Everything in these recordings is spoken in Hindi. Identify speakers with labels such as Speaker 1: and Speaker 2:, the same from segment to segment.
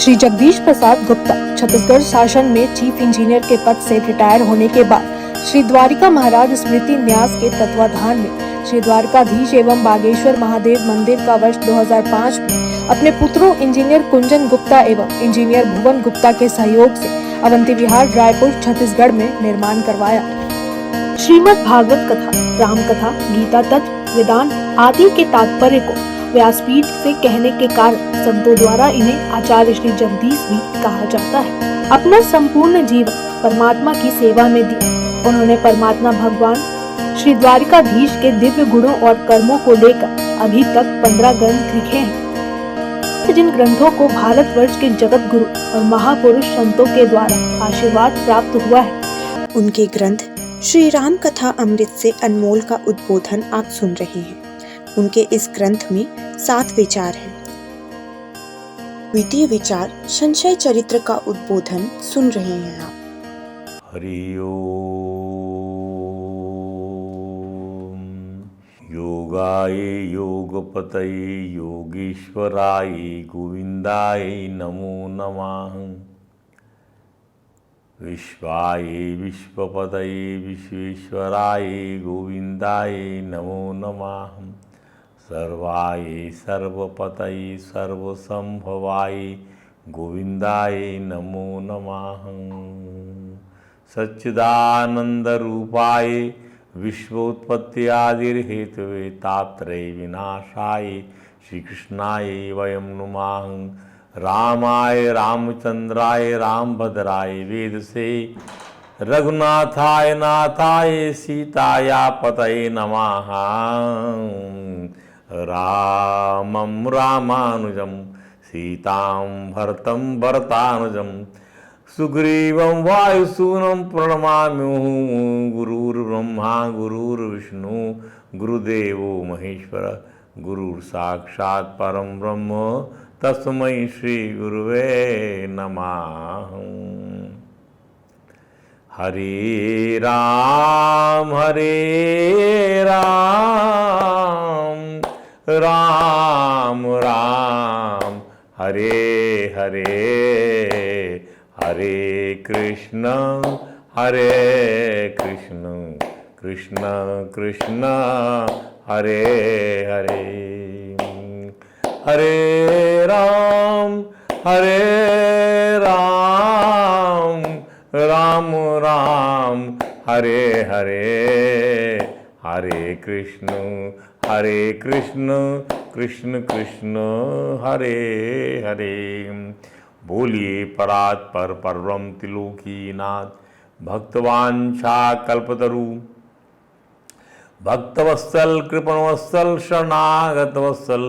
Speaker 1: श्री जगदीश प्रसाद गुप्ता छत्तीसगढ़ शासन में चीफ इंजीनियर के पद से रिटायर होने के बाद श्री द्वारिका महाराज स्मृति न्यास के तत्वाधान में श्री द्वारकाधीश एवं बागेश्वर महादेव मंदिर का वर्ष 2005 में अपने पुत्रों इंजीनियर कुंजन गुप्ता एवं इंजीनियर भुवन गुप्ता के सहयोग से अवंती विहार रायपुर छत्तीसगढ़ में निर्माण करवाया। श्रीमद् भागवत कथा, राम कथा, गीता तत्व, वेदांत आदि के तात्पर्य को व्यासपीठ से कहने के कारण संतों द्वारा इन्हें आचार्य श्री जगदीश भी कहा जाता है। अपना संपूर्ण जीवन परमात्मा की सेवा में दिया उन्होंने परमात्मा भगवान श्री द्वारिकाधीश के दिव्य गुणों और कर्मों को लेकर अभी तक 15 ग्रंथ लिखे हैं, जिन ग्रंथों को भारतवर्ष के जगत गुरु और महापुरुष संतों के द्वारा आशीर्वाद प्राप्त हुआ है।
Speaker 2: उनके ग्रंथ श्री राम कथा अमृत से अनमोल का उद्बोधन आप सुन रहे हैं। उनके इस ग्रंथ में 7 विचार हैं। द्वितीय विचार संशय चरित्र का उद्बोधन सुन रहे हैं आप।
Speaker 3: हरि ओम। योगाय योगपतये योगीश्वराय गोविंदाय नमो नमः। विश्वाय विश्वपतये विश्वेश्वराय गोविंदाय नमो नमः। सर्वाय सर्वपतये सर्वसंभवाय गोविंदाय नमो नमः। सच्चिदानंद रूपाय विश्वोत्पत्त्यादिर्हेतवे तात्रय विनाशाय श्री कृष्णाय वयं नुमः। रामाय रामचंद्राय रामभद्राय वेद से रघुनाथाय नाथाय सीताया पतये नमः। रामं रामानुजं सीतां भरतं भरतानुजं सुग्रीवं वायुसूनं प्रणमाम्यहं। गुरुर्ब्रह्मा गुरुर्विष्णु गुरुदेवो महेश्वर गुरुर्साक्षात् परं ब्रह्म तस्मै श्री गुरुवे नमः। हरे राम राम राम हरे हरे। हरे कृष्ण कृष्ण कृष्ण हरे हरे। हरे राम राम राम हरे हरे। हरे कृष्ण कृष्ण कृष्ण हरे हरे। बोलिए परात्पर परब्रह्म त्रिलोकीनाथ भक्तवांछा कल्पतरु भक्तवत्सल कृपणवत्सल शरणागत वत्सल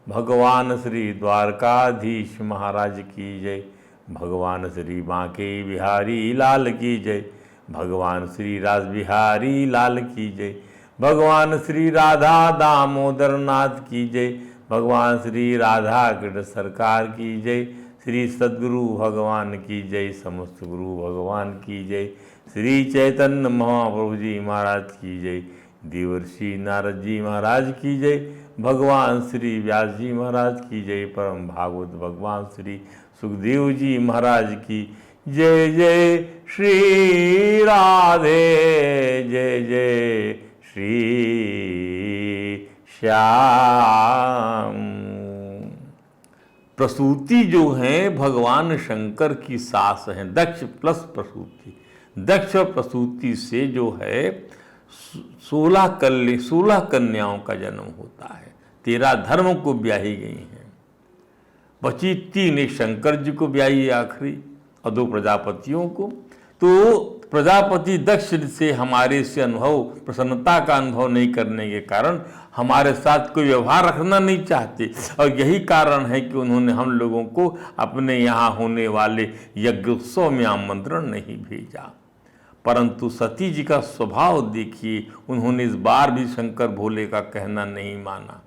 Speaker 3: भगवान श्री द्वारकाधीश महाराज की जय। भगवान श्री बांके बिहारी लाल की जय। भगवान श्री राज बिहारी लाल की जय। भगवान श्री राधा दामोदर नाथ की जय। भगवान श्री राधा कृष्ण सरकार की जय। श्री सद्गुरु भगवान की जय। समस्त गुरु भगवान की जय। श्री चैतन्य महाप्रभु जी महाराज की जय। देवर्षि नारद जी महाराज की जय। भगवान श्री व्यास जी महाराज की जय। परम भागवत भगवान श्री सुखदेव जी महाराज की जय। जय श्री राधे जय जय श्री श्याम। प्रसूति जो है भगवान शंकर की सास है, दक्ष प्लस प्रसूति। दक्ष प्रसूति से जो है 16 कन्याओं का जन्म होता है। 13 धर्म को ब्याही गई हैं। बची 3, एक शंकर जी को ब्याही आखिरी और 2 प्रजापतियों को। तो प्रजापति दक्ष से हमारे से अनुभव प्रसन्नता का अनुभव नहीं करने के कारण हमारे साथ कोई व्यवहार रखना नहीं चाहते, और यही कारण है कि उन्होंने हम लोगों को अपने यहाँ होने वाले यज्ञोत्सव में आमंत्रण नहीं भेजा। परंतु सती जी का स्वभाव देखिए, उन्होंने इस बार भी शंकर भोले का कहना नहीं माना।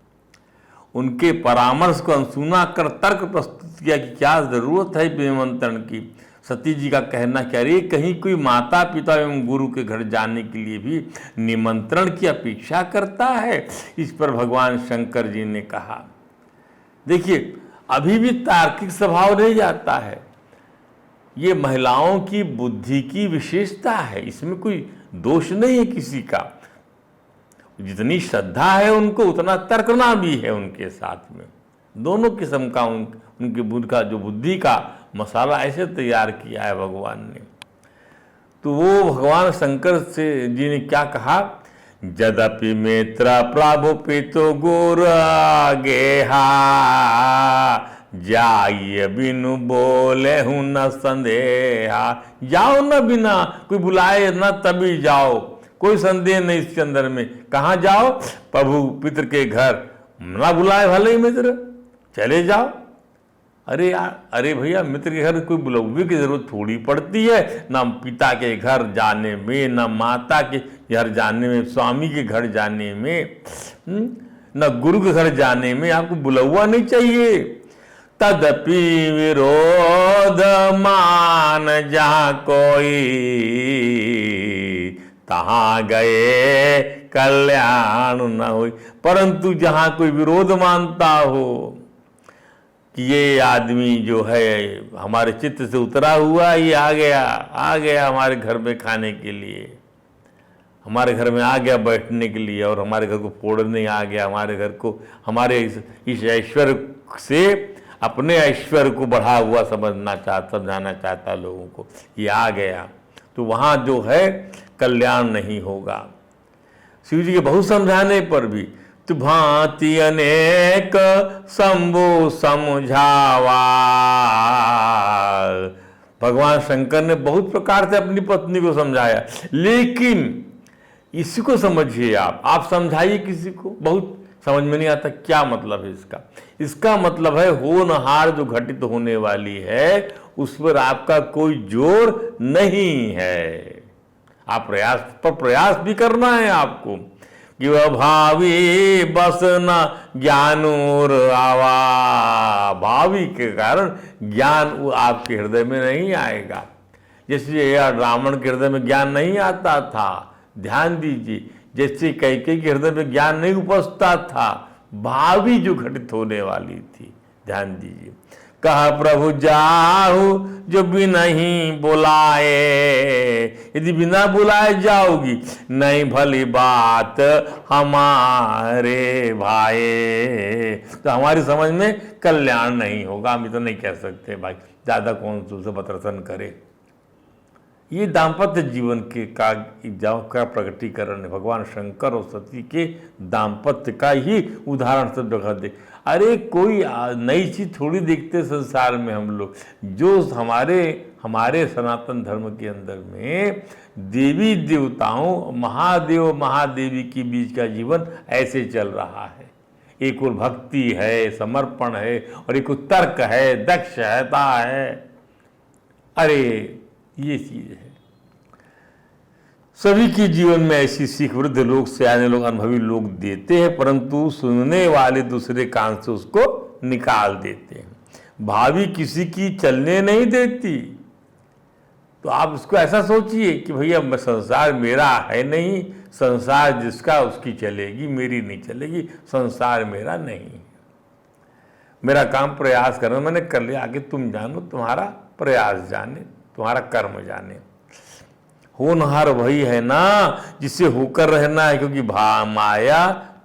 Speaker 3: उनके परामर्श को अनसुना कर तर्क प्रस्तुत किया कि क्या जरूरत है निमंत्रण की। सती जी का कहना कि अरे कहीं कोई माता पिता एवं गुरु के घर जाने के लिए भी निमंत्रण की अपेक्षा करता है। इस पर भगवान शंकर जी ने कहा, देखिए अभी भी तार्किक स्वभाव नहीं जाता है। ये महिलाओं की बुद्धि की विशेषता है, इसमें कोई दोष नहीं है किसी का। जितनी श्रद्धा है उनको उतना तर्कना भी है उनके साथ में। दोनों किस्म का उनके बुद्धि का जो बुद्धि का मसाला ऐसे तैयार किया है भगवान ने। तो वो भगवान शंकर से जी ने क्या कहा, यद्यपि मित्र प्रभु पितु गुरु गेहा, जाइए बिनु बोले हूं न संदेहा। जाओ न बिना कोई बुलाए न तभी जाओ, कोई संदेह नहीं इसके अंदर में। कहाँ जाओ, प्रभु पितर के घर, ना बुलाए भले ही मित्र चले जाओ। अरे यार, अरे भैया मित्र के घर कोई बुलावे की जरूरत थोड़ी पड़ती है, ना पिता के घर जाने में, ना माता के घर जाने में, स्वामी के घर जाने में, ना गुरु के घर जाने में आपको बुलावा नहीं चाहिए। तदपि विरोध मान जहाँ कोई, तहाँ गए कल्याण न होई। परंतु जहाँ कोई विरोध मानता हो कि ये आदमी जो है हमारे चित्त से उतरा हुआ, ये आ गया हमारे घर में खाने के लिए, हमारे घर में आ गया बैठने के लिए, और हमारे घर को फोड़ने आ गया, हमारे घर को, हमारे इस ऐश्वर्य से अपने ऐश्वर्य को बढ़ा हुआ समझाना चाहता लोगों को, ये आ गया, तो वहाँ जो है कल्याण नहीं होगा। शिव जी के बहुत समझाने पर भी तो भांति अनेक शंभु समझावा। भगवान शंकर ने बहुत प्रकार से अपनी पत्नी को समझाया, लेकिन इसी को समझिए आप समझाइए किसी को, बहुत समझ में नहीं आता क्या मतलब है इसका। इसका मतलब है होनहार जो घटित होने वाली है उस पर आपका कोई जोर नहीं है। आप प्रयास भी करना है आपको कि वह भावी बस न ज्ञानूर आवा। भावी के कारण ज्ञान वो आपके हृदय में नहीं आएगा। जैसे यार रावण के हृदय में ज्ञान नहीं आता था, ध्यान दीजिए, जैसे कैकेयी के हृदय में ज्ञान नहीं उपजता था, भावी जो घटित होने वाली थी, ध्यान दीजिए। कहा प्रभु जाहु जो बिना ही बुलाए, यदि बिना बुलाए जाओगी नहीं भली बात हमारे भाई, तो हमारी समझ में कल्याण नहीं होगा। हम तो नहीं कह सकते भाई, ज्यादा कौन से बतरसन करे। ये दाम्पत्य जीवन के का प्रकटीकरण है। भगवान शंकर और सती के दाम्पत्य का ही उदाहरण सब जगह दे। अरे कोई नई चीज थोड़ी देखते संसार में हम लोग। जो हमारे सनातन धर्म के अंदर में देवी देवताओं, महादेव महादेवी के बीच का जीवन ऐसे चल रहा है। एक और भक्ति है, समर्पण है, और एक और तर्क है, दक्षता है। अरे ये चीज है। सभी के जीवन में ऐसी सीख वृद्ध लोग, सियाने लोग, अनुभवी लोग देते हैं, परंतु सुनने वाले दूसरे कान से उसको निकाल देते हैं। भावी किसी की चलने नहीं देती। तो आप उसको ऐसा सोचिए कि भैया संसार मेरा है नहीं, संसार जिसका उसकी चलेगी, मेरी नहीं चलेगी। संसार मेरा नहीं, मेरा काम प्रयास करना, मैंने कर लिया, आगे तुम जानो, तुम्हारा प्रयास जाने, तुम्हारा कर्म जाने। होनहार वही है ना जिसे होकर रहना है, क्योंकि माया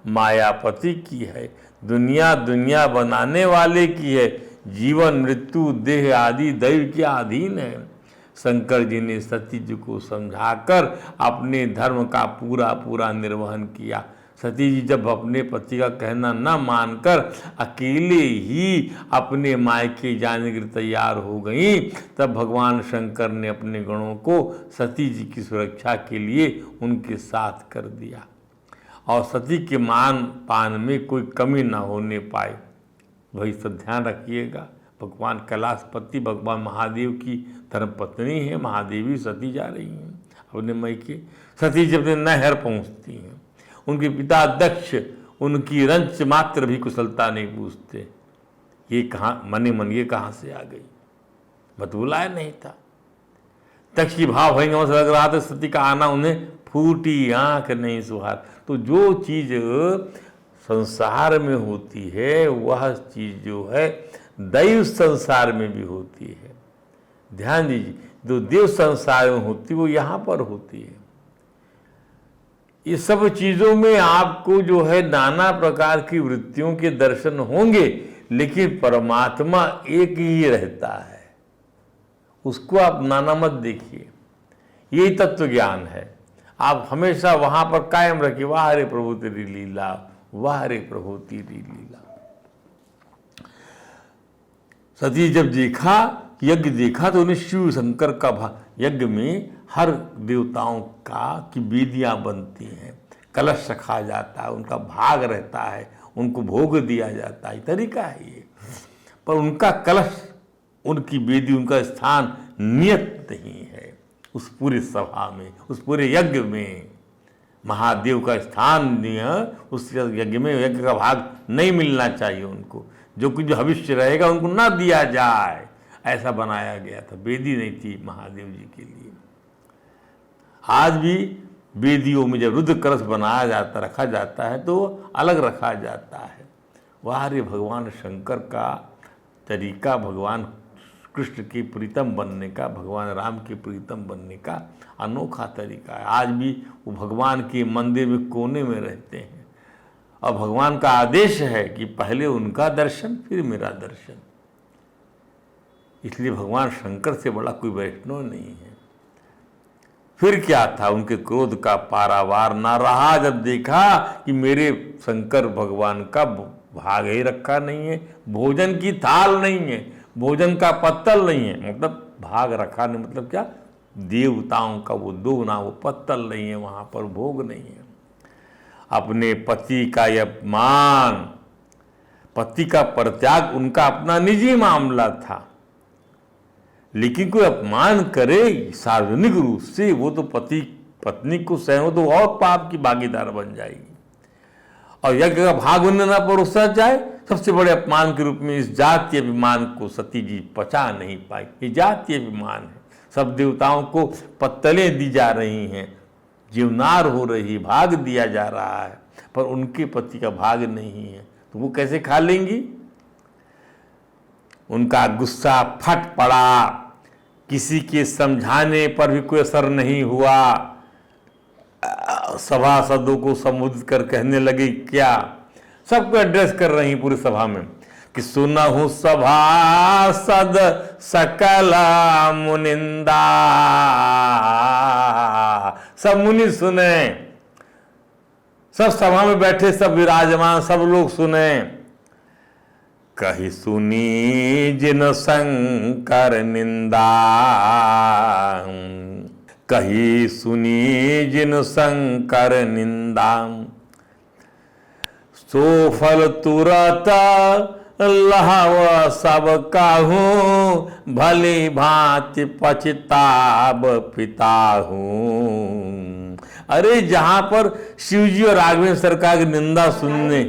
Speaker 3: मायापति की है, दुनिया दुनिया बनाने वाले की है, जीवन मृत्यु देह आदि दैव के अधीन है। शंकर जी ने सती जी को समझाकर अपने धर्म का पूरा निर्वहन किया। सती जी जब अपने पति का कहना न मानकर अकेले ही अपने मायके जाने के लिए तैयार हो गई, तब भगवान शंकर ने अपने गणों को सती जी की सुरक्षा के लिए उनके साथ कर दिया, और सती के मान पान में कोई कमी न होने पाए। वही सब ध्यान रखिएगा। भगवान कैलाशपति भगवान महादेव की धर्मपत्नी है, महादेवी सती जा रही हैं अपने मायके। सती जी अपने नहर पहुँचती हैं, उनके पिता दक्ष उनकी रंच मात्र भी कुशलता नहीं पूछते। ये कहाँ मने मन ये कहाँ से आ गई, बतुलाया नहीं था। दक्ष की भाव भयंकर से लग रहा था, सती का आना उन्हें फूटी आंख नहीं सुहार। तो जो चीज संसार में होती है वह चीज जो है दैव संसार में भी होती है। ध्यान दीजिए, जो देव संसार में होती है वो यहाँ पर होती है। ये सब चीज़ों में आपको जो है नाना प्रकार की वृत्तियों के दर्शन होंगे, लेकिन परमात्मा एक ही रहता है, उसको आप नाना मत देखिए। यही तत्व ज्ञान है। आप हमेशा वहां पर कायम रखिए, वाह रे प्रभु तेरी लीला, वाह रे प्रभु तेरी लीला। सती जब देखा, यज्ञ देखा, तो उन्हें शिव शंकर का यज्ञ में हर देवताओं का की वेदियां बनती हैं, कलश रखा जाता है, उनका भाग रहता है, उनको भोग दिया जाता है, तरीका है ये। पर उनका कलश, उनकी वेदी, उनका स्थान नियत नहीं है उस पूरी सभा में, उस पूरे यज्ञ में। महादेव का स्थान नहीं है उस यज्ञ में, यज्ञ का भाग नहीं मिलना चाहिए उनको। जो कुछ जो भविष्य रहेगा उनको ना दिया जाए, ऐसा बनाया गया था। वेदी नहीं थी महादेव जी के लिए। आज भी वेदियों में जब रुद्र कलश बनाया जाता, रखा जाता है, तो अलग रखा जाता है। वह रे भगवान शंकर का तरीका, भगवान कृष्ण के प्रीतम बनने का, भगवान राम के प्रीतम बनने का अनोखा तरीका है। आज भी वो भगवान के मंदिर में कोने में रहते हैं, और भगवान का आदेश है कि पहले उनका दर्शन फिर मेरा दर्शन। इसलिए भगवान शंकर से बड़ा कोई वैष्णव नहीं है। फिर क्या था, उनके क्रोध का पारावार ना रहा जब देखा कि मेरे शंकर भगवान का भाग ही रखा नहीं है, भोजन की थाल नहीं है, भोजन का पत्तल नहीं है। मतलब भाग रखा नहीं, मतलब क्या, देवताओं का वो दोना, वो पत्तल नहीं है, वहां पर भोग नहीं है। अपने पति का यह अपमान, पति का परित्याग उनका अपना निजी मामला था, लेकिन कोई अपमान करे सार्वजनिक रूप से, वो तो पति पत्नी को सहन, तो और पाप की भागीदार बन जाएगी। और यज्ञ का भाग बनने ना परोसा जाए, सबसे बड़े अपमान के रूप में इस जातीय अभिमान को सती जी पचा नहीं पाई। ये जातीय अभिमान है। सब देवताओं को पत्तलें दी जा रही हैं, जीवनार हो रही, भाग दिया जा रहा है, पर उनके पति का भाग नहीं है, तो वो कैसे खा लेंगी। उनका गुस्सा फट पड़ा, किसी के समझाने पर भी कोई असर नहीं हुआ। सभासदों को संबोधित कर कहने लगे, क्या सबको एड्रेस कर रही हैं पूरी सभा में कि सुनहु सभासद सकल मुनिंदा। सब मुनि सुने, सब सभा में बैठे, सब विराजमान, सब लोग सुने। कही सुनी जिन शंकर निंदा, कही सुनी जिन शंकर निंदा, सो फल तुरत लहव सब काहू, भली भांति पछताब पिताहू। अरे जहां पर शिवजी और राघवेंद्र सरकार की निंदा सुनने,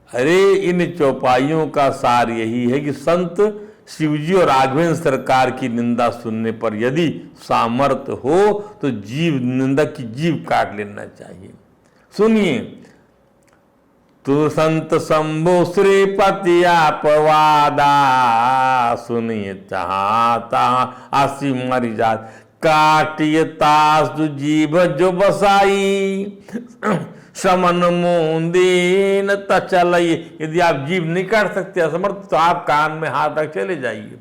Speaker 3: अरे इन चौपाइयों का सार यही है कि संत शिवजी और राघवेंद्र सरकार की निंदा सुनने पर यदि सामर्थ्य हो तो जीव, निंदा की जीव काट लेना चाहिए। सुनिए, तू संत शंभु श्रीपति अपवादा, सुनिए चाहता आसी मरी जात, काटिय तास जीव जो बसाई, समन मुंदीन तचलई। यदि आप जीव नहीं काट सकते, असमर्थ, तो आप कान में हाथ रख चले जाइए।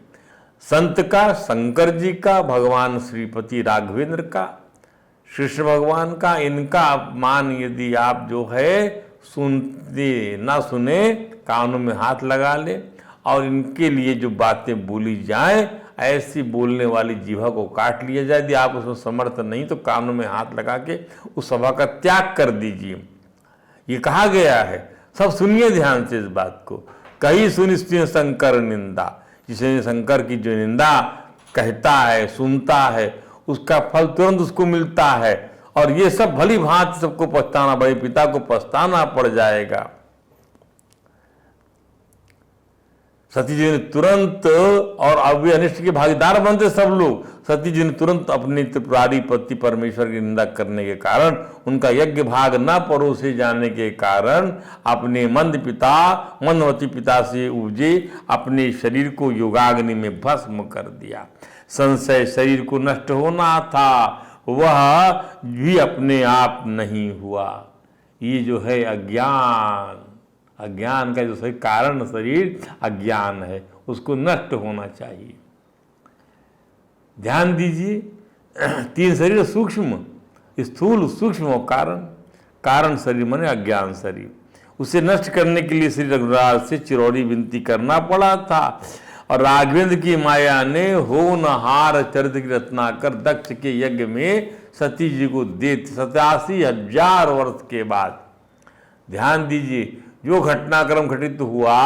Speaker 3: संत का, शंकर जी का, भगवान श्रीपति राघवेंद्र का, कृष्ण भगवान का, इनका अपमान यदि आप जो है सुनते ना सुने, कानों में हाथ लगा ले, और इनके लिए जो बातें बोली जाए, ऐसी बोलने वाली जीवा को काट लिया जाए। यदि आप उसमें समर्थ नहीं तो कानों में हाथ लगा के उस सभा का त्याग कर दीजिए। ये कहा गया है, सब सुनिए ध्यान से इस बात को। कहीं सुनिश्चित शंकर निंदा, जिसे शंकर की जो निंदा कहता है, सुनता है, उसका फल तुरंत उसको मिलता है। और ये सब भली भांति सबको पछताना, बड़े पिता को पछताना पड़ जाएगा। सती जी ने तुरंत, और अब भी अनिष्ट के भागीदार बनते सब लोग, सती जी ने तुरंत अपने त्रिपुरारी पति परमेश्वर की निंदा करने के कारण, उनका यज्ञ भाग न परोसे जाने के कारण अपने मंदवती पिता से उपजे अपने शरीर को योगाग्नि में भस्म कर दिया। संशय शरीर को नष्ट होना था, वह भी अपने आप नहीं हुआ। ये जो है अज्ञान, अज्ञान का जो सही कारण शरीर अज्ञान है, उसको नष्ट होना चाहिए। ध्यान दीजिए, 3 शरीर सूक्ष्म, स्थूल, सूक्ष्म और कारण। कारण शरीर माने अज्ञान शरीर, उसे नष्ट करने के लिए श्री रघुराज से चिरौरी विनती करना पड़ा था। और राघवेंद्र की माया ने होनहार चरित्र की रचना कर दक्ष के यज्ञ में सती जी को दे 87,000 वर्ष के बाद। ध्यान दीजिए, जो घटनाक्रम घटित हुआ,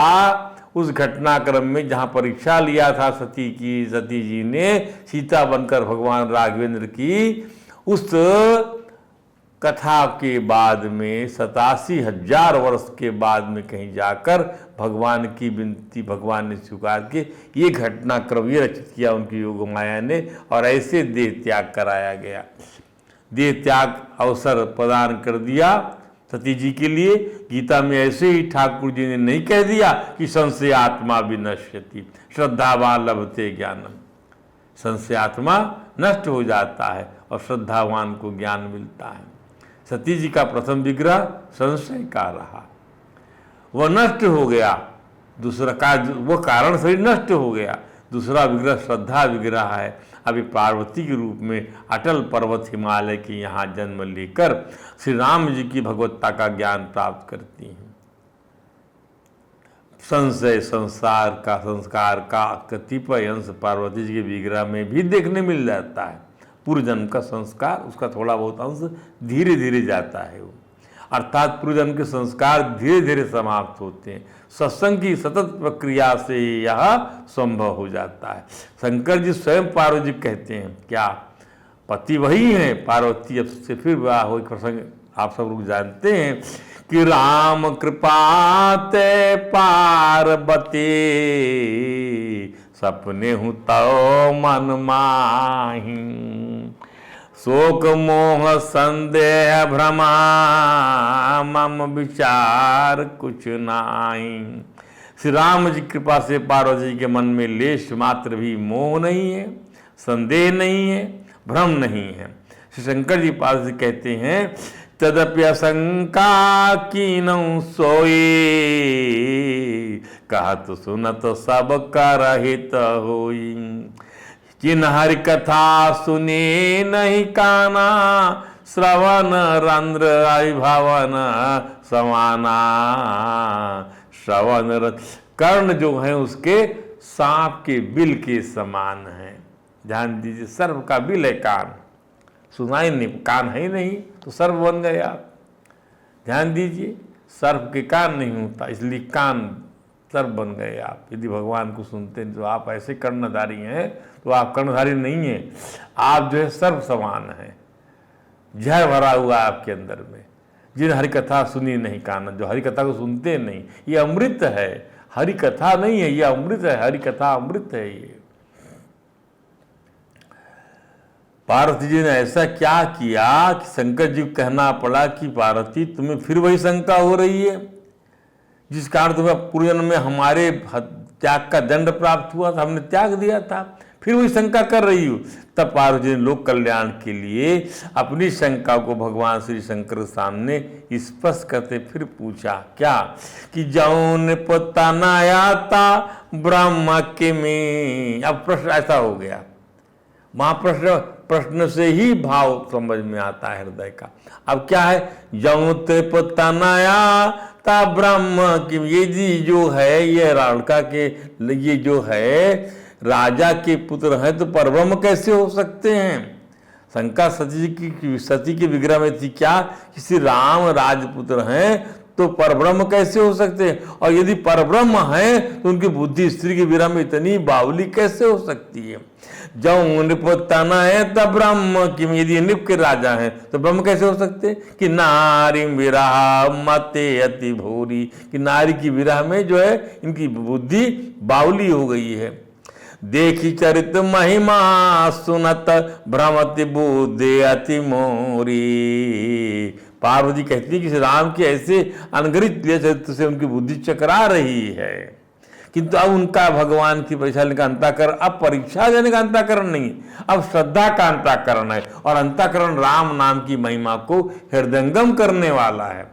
Speaker 3: उस घटनाक्रम में जहाँ परीक्षा लिया था सती जी ने सीता बनकर भगवान राघवेंद्र की, उस कथा के बाद में 87,000 वर्ष के बाद में कहीं जाकर भगवान की विनती भगवान ने स्वीकार के ये घटनाक्रम ये रचित किया उनकी योग माया ने, और ऐसे देह त्याग कराया गया। देह त्याग अवसर प्रदान कर दिया सती जी के लिए। गीता में ऐसे ही ठाकुर जी ने नहीं कह दिया कि संशय आत्मा विनश्यति श्रद्धावान लभते ज्ञानम, संशय आत्मा नष्ट हो जाता है और श्रद्धावान को ज्ञान मिलता है। सती जी का प्रथम विग्रह संशय का रहा, वह नष्ट हो गया। दूसरा का वो कारण शरीर नष्ट हो गया। दूसरा विग्रह श्रद्धा विग्रह है। अभी पार्वती के रूप में अटल पर्वत हिमालय के यहाँ जन्म लेकर श्री राम जी की भगवत्ता का ज्ञान प्राप्त करती हैं। संशय संस्कार का कतिपय अंश पार्वती जी के विग्रह में भी देखने मिल जाता है। पूर्व जन्म का संस्कार, उसका थोड़ा बहुत अंश धीरे धीरे जाता है वो, अर्थात पूर्व जन्म के संस्कार धीरे धीरे समाप्त होते हैं। सत्संग की सतत प्रक्रिया से यह संभव हो जाता है। शंकर जी स्वयं पार्वती कहते हैं, क्या पति वही हैं? पार्वती अब से फिर विवाह हो प्रसंग आप सब लोग जानते हैं कि राम कृपा ते पार्वती सपने हूँ तो मन माही, शोक मोह संदेह भ्रमा मम विचार कुछ नाई। श्री राम जी कृपा से पार्वती जी के मन में लेश मात्र भी मोह नहीं है, संदेह नहीं है, भ्रम नहीं है। श्री शंकर जी पार्वती जी कहते हैं, तदप्य शंका कीनऊ सोई, कहत सुनत सब करहित होई। जिन हरि कथा सुने नहीं काना, श्रवण रंध्र अभिभवन समाना। श्रवण कर्ण जो है उसके सांप के बिल के समान है। ध्यान दीजिए, सर्व का बिल है कान, सुनाई नहीं, कान है ही नहीं तो सर्व बन गए आप। ध्यान दीजिए, सर्व के कान नहीं होता, इसलिए कान सर्व बन गए आप। यदि भगवान को सुनते हैं तो आप ऐसे कर्णधारी हैं, तो आप कर्णधारी नहीं हैं, आप जो है सर्व समान हैं। जहर भरा हुआ आपके अंदर में। जिन हरि कथा सुनी नहीं कान, जो हरि कथा को सुनते नहीं, ये अमृत है, हरि कथा नहीं है, ये अमृत है, हरि कथा अमृत है। ये पार्वती जी ने ऐसा क्या किया कि शंकर जी को कहना पड़ा कि पार्वती तुम्हें फिर वही शंका हो रही है जिस कारण तुम्हें पूर्व जन्म में हमारे त्याग का दंड प्राप्त हुआ था, हमने त्याग दिया था, फिर वही शंका कर रही हो। तब पार्वती जी ने लोक कल्याण के लिए अपनी शंका को भगवान श्री शंकर के सामने स्पष्ट करते फिर पूछा, क्या कि जौन पता न आता ब्रह्म के में। अब प्रश्न ऐसा हो गया, वहां प्रश्न से ही भाव समझ में आता है हृदय का। अब क्या है, जौन पता न आता ब्रह्म की, ये जी जो है ये राणका के, ये जो है राजा के पुत्र हैं तो परब्रह्म कैसे हो सकते हैं। शंका सती के विग्रह में थी क्या, कि श्री राम राजपुत्र हैं तो परब्रह्म कैसे हो सकते हैं? और यदि परब्रह्म है तो उनकी बुद्धि स्त्री के विरह में इतनी बावली कैसे हो सकती है? जब नृप तना है तब ब्रह्म कि यदि नृप के राजा हैं तो ब्रह्म कैसे हो सकते हैं? कि नारी विरह मते अति भूरी, कि नारी की विरह में जो है इनकी बुद्धि बावली हो गई है। देखी चरित महिमा सुनत भ्रमति बुद्धि अति मोरी। पार्वती कहती है कि राम के ऐसे अनगढ़ित चरित्र से उनकी बुद्धि चकरा रही है, किंतु अब उनका भगवान की परीक्षा लेने का अंतःकरण, अब परीक्षा देने का अंतःकरण नहीं, अब श्रद्धा का अंतःकरण है। और अंतःकरण राम नाम की महिमा को हृदयंगम करने वाला है।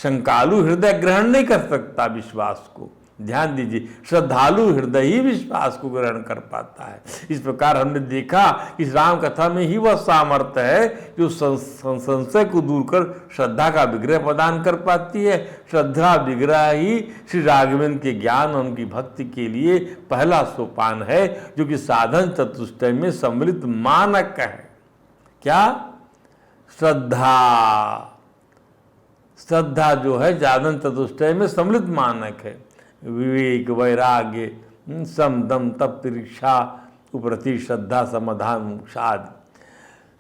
Speaker 3: शंकालु हृदय ग्रहण नहीं कर सकता विश्वास को। ध्यान दीजिए, श्रद्धालु हृदय ही विश्वास को ग्रहण कर पाता है। इस प्रकार हमने देखा कि इस राम कथा में ही वह सामर्थ्य है जो संशय को दूर कर श्रद्धा का विग्रह प्रदान कर पाती है। श्रद्धा विग्रह ही श्री राघवेंद्र के ज्ञान और उनकी भक्ति के लिए पहला सोपान है, जो कि साधन चतुष्टय में सम्मिलित मानक है। क्या? श्रद्धा। श्रद्धा जो है साधन चतुष्टय में सम्मिलित मानक है। विवेक, वैराग्य, सम, दम, तप, तिरक्षा, उपरति, श्रद्धा, समाधान, मोक्ष आदि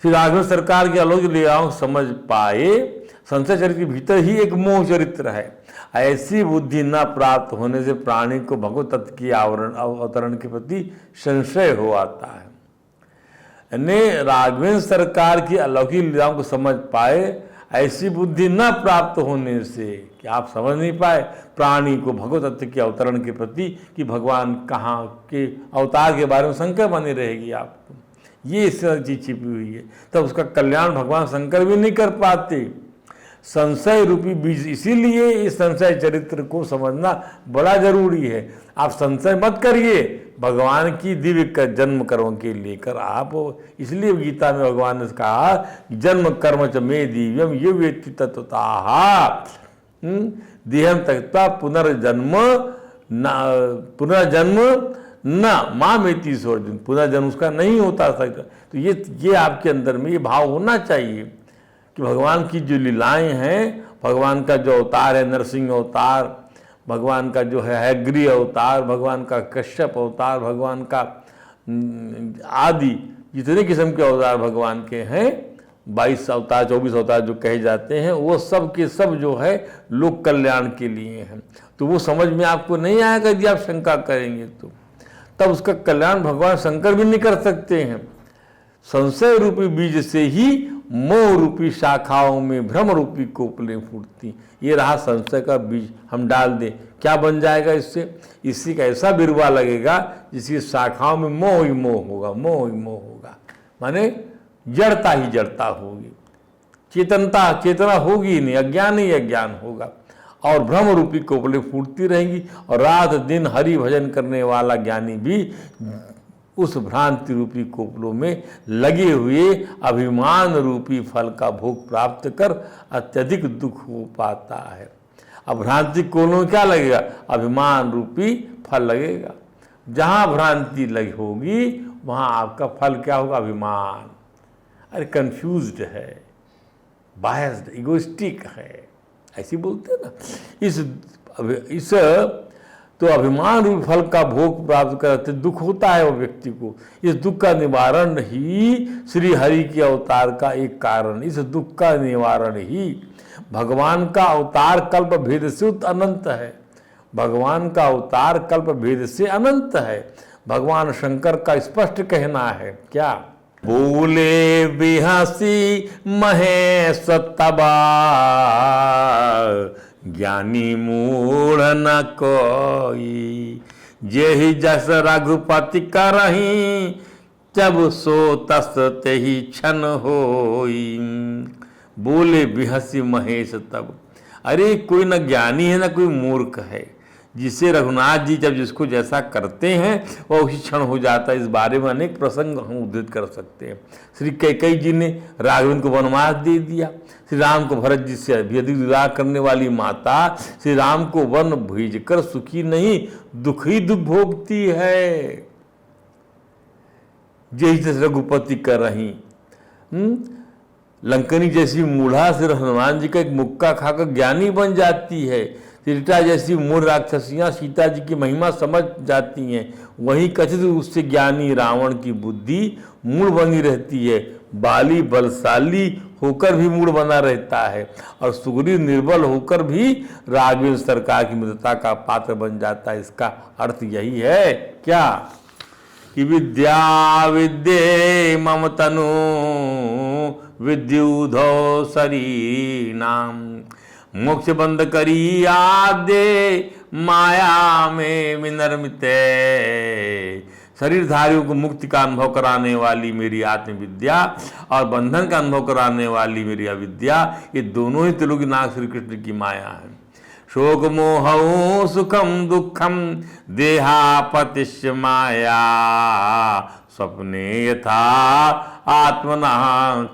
Speaker 3: श्री राघवेंद्र सरकार की अलौकिक लीलाओं समझ पाए। संशय चरित्र के भीतर ही एक मोह चरित्र है। ऐसी बुद्धि न प्राप्त होने से प्राणी को भगवत तत्व की अवतरण के प्रति संशय हो आता है। यानी राघवेंद्र सरकार की अलौकिक लीलाओं को समझ पाए, ऐसी बुद्धि न प्राप्त होने से कि आप समझ नहीं पाए प्राणी को भगवत तत्व के अवतरण के प्रति कि भगवान कहाँ के अवतार के बारे में शंका बनी रहेगी आपको। ये चीज छिपी हुई है, तब उसका कल्याण भगवान शंकर भी नहीं कर पाते। संशय रूपी बीज, इसीलिए इस संशय चरित्र को समझना बड़ा जरूरी है। आप संशय मत करिए, भगवान की दिव्य का जन्म कर्म के लेकर आप, इसलिए गीता में भगवान ने कहा जन्म कर्म च मे दिव्यम ये वेत्ति तत्वतः देहम त्यक्त्वा पुनर्जन्म न मामेति सोर्जुन। पुनर्जन्म उसका नहीं होता सकता। तो ये आपके अंदर में ये भाव होना चाहिए कि भगवान की जो लीलाएं हैं, भगवान का जो अवतार है नरसिंह अवतार, भगवान का जो है हैग्री अवतार, भगवान का कश्यप अवतार, भगवान का आदि जितने किस्म के अवतार भगवान के हैं, 22 अवतार 24 अवतार जो कहे जाते हैं, वो सब के सब जो है लोक कल्याण के लिए हैं। तो वो समझ में आपको नहीं आएगा यदि आप शंका करेंगे तो, तब उसका कल्याण भगवान शंकर भी नहीं कर सकते हैं। संशय रूपी बीज से ही मोह रूपी शाखाओं में भ्रम रूपी कोपलें फूटती। ये रहा संशय का बीज, हम डाल दें, क्या बन जाएगा इससे? इसी का ऐसा बिरवा लगेगा जिसकी शाखाओं में मोह ही मोह होगा, मोह ही मोह होगा, माने जड़ता ही जड़ता होगी, चेतना होगी नहीं, अज्ञान ही अज्ञान होगा। और भ्रम रूपी कोपलें फूटती रहेंगी और रात दिन हरि भजन करने वाला ज्ञानी भी उस भ्रांति रूपी कोपलों में लगे हुए अभिमान रूपी फल का भोग प्राप्त कर अत्यधिक दुख हो पाता है। अब भ्रांति कोपलों में क्या लगेगा? अभिमान रूपी फल लगेगा। जहाँ भ्रांति लगी होगी वहाँ आपका फल क्या होगा? अभिमान। अरे कंफ्यूज्ड है, बायस्ड, इगोइस्टिक है, ऐसी बोलते हैं ना। इस तो अभिमान रूप फल का भोग प्राप्त करते दुख होता है वो व्यक्ति को। इस दुख का निवारण ही श्री हरि के अवतार का एक कारण, इस दुख का निवारण ही भगवान का अवतार कल्प भेद से अनंत है। भगवान का अवतार कल्प भेद से अनंत है। भगवान शंकर का स्पष्ट कहना है, क्या? बोले बिहसी महेश तबा ज्ञानी मूढ़ न कोई, जेहि जस रघुपति करही जब सो तस तेहि क्षण होई। बोले बिहसी महेश तब, अरे कोई न ज्ञानी है न कोई मूर्ख है, जिसे रघुनाथ जी जब जिसको जैसा करते हैं वह उसी क्षण हो जाता है। इस बारे में अनेक प्रसंग हम उद्धृत कर सकते हैं। श्री कैकेयी जी ने राघवेंद्र को वनवास दे दिया, श्री राम को भरत जी से अधिक विवाह करने वाली माता श्री राम को वन भेजकर सुखी नहीं दुख ही दुख भोगती है। जय रघुपति कर रही लंकनी जैसी मूढ़ा सिर हनुमान जी का एक मुक्का खाकर ज्ञानी बन जाती है। त्रिजटा जैसी मूढ़ राक्षसियाँ सीता जी की महिमा समझ जाती हैं। वहीं कथित उससे ज्ञानी रावण की बुद्धि मूढ़ बनी रहती है। बाली बलशाली होकर भी मूढ़ बना रहता है और सुग्रीव निर्बल होकर भी राघवेंद्र सरकार की मित्रता का पात्र बन जाता है। इसका अर्थ यही है क्या कि विद्या विद्ये मम तनु विद्युधो शरीनाम मोक्ष बंद करी आदे माया में विनर्मिते। शरीरधारियों को मुक्ति का अनुभव कराने वाली मेरी आत्मविद्या और बंधन का अनुभव कराने वाली मेरी अविद्या, ये दोनों ही त्रिलोकीनाथ श्री कृष्ण की माया है। शोक मोह सुखम दुखम देहापतिश माया स्वप्ने यथा आत्मना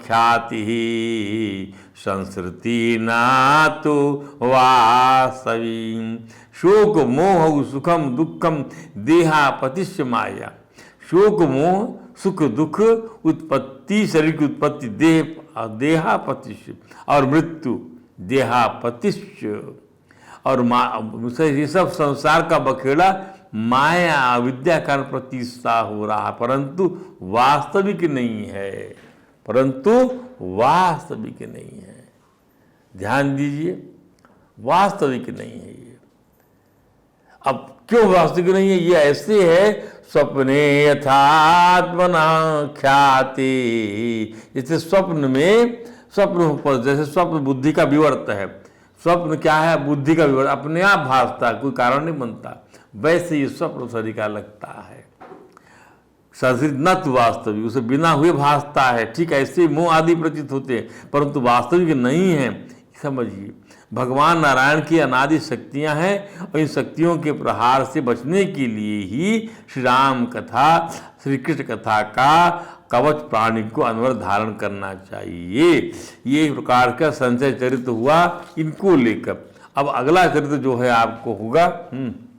Speaker 3: ख्याति संस्कृति ना तो वास्तवी। शोक मोह सुखम दुखम देहापतिश माया। शोक मोह सुख दुख उत्पत्ति, शरीर की उत्पत्ति देहापतिश और मृत्यु देहापतिश और ये सब संसार का बखेड़ा माया विद्या कारण प्रतिष्ठा हो रहा, परंतु वास्तविक नहीं है, परंतु वास्तविक नहीं है। ध्यान दीजिए, वास्तविक नहीं है ये। अब क्यों वास्तविक नहीं है? ये ऐसे है, स्वप्ने यथात्मना ख्याति। जैसे स्वप्न में जैसे स्वप्न बुद्धि का विवर्त है। स्वप्न क्या है? बुद्धि का विवर्त, अपने आप भासता है, कोई कारण नहीं बनता। वैसे ये स्वप्न शरीर का लगता है। शरीर न तो वास्तविक, उसे बिना हुए भासता है। ठीक ऐसे मोह आदि प्रतीत होते हैं, परंतु वास्तविक नहीं है। समझिए, भगवान नारायण की अनादि शक्तियां हैं और इन शक्तियों के प्रहार से बचने के लिए ही श्री राम कथा, श्री कृष्ण कथा का कवच प्राणी को अनवर धारण करना चाहिए। ये एक प्रकार का संशय चरित्र हुआ इनको लेकर। अब अगला चरित्र जो है आपको होगा